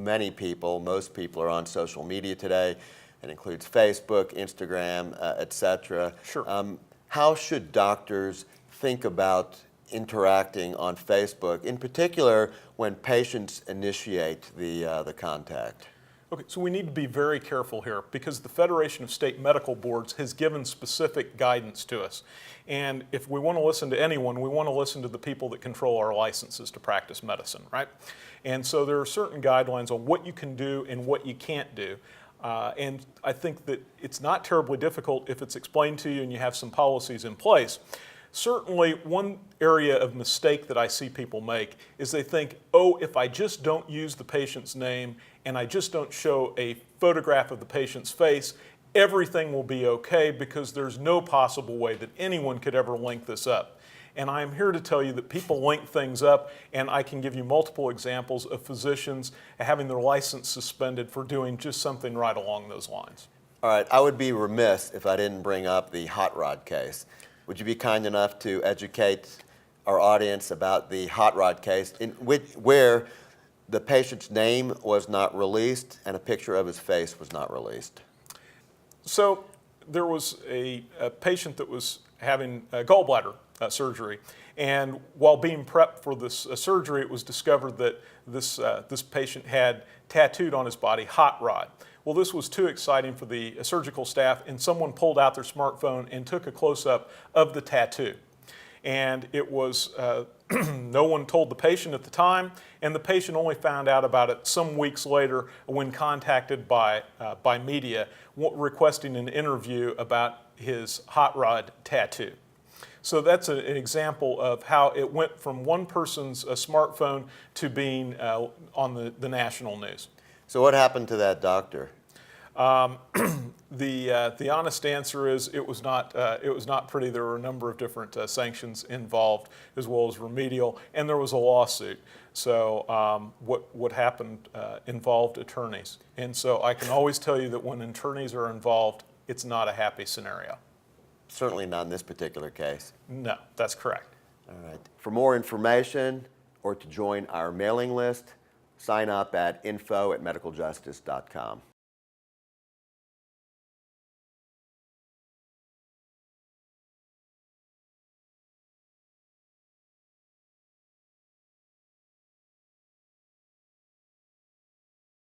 many people, most people are on social media today. It includes Facebook, Instagram, etc. Sure. How should doctors think about interacting on Facebook, in particular when patients initiate the contact? Okay, so we need to be very careful here because the Federation of State Medical Boards has given specific guidance to us. And if we want to listen to anyone, we want to listen to the people that control our licenses to practice medicine, right? And so there are certain guidelines on what you can do and what you can't do. And I think that it's not terribly difficult if it's explained to you and you have some policies in place. Certainly, one area of mistake that I see people make is they think, oh, if I just don't use the patient's name and I just don't show a photograph of the patient's face, everything will be okay because there's no possible way that anyone could ever link this up. And I'm here to tell you that people link things up, and I can give you multiple examples of physicians having their license suspended for doing just something right along those lines. All right, I would be remiss if I didn't bring up the hot rod case. Would you be kind enough to educate our audience about the hot rod case where the patient's name was not released and a picture of his face was not released? So there was a patient that was having gallbladder surgery, and while being prepped for this surgery, it was discovered that this patient had tattooed on his body hot rod. Well, this was too exciting for the surgical staff, and someone pulled out their smartphone and took a close-up of the tattoo. And it was, no one told the patient at the time, and the patient only found out about it some weeks later when contacted by media requesting an interview about his hot rod tattoo. So that's an example of how it went from one person's smartphone to being on the national news. So what happened to that doctor? The honest answer is it was not pretty. There were a number of different sanctions involved, as well as remedial, and there was a lawsuit. So what happened involved attorneys, and so I can always tell you that when attorneys are involved, it's not a happy scenario. Certainly not in this particular case. No, that's correct. All right. For more information or to join our mailing list, sign up at info@medicaljustice.com.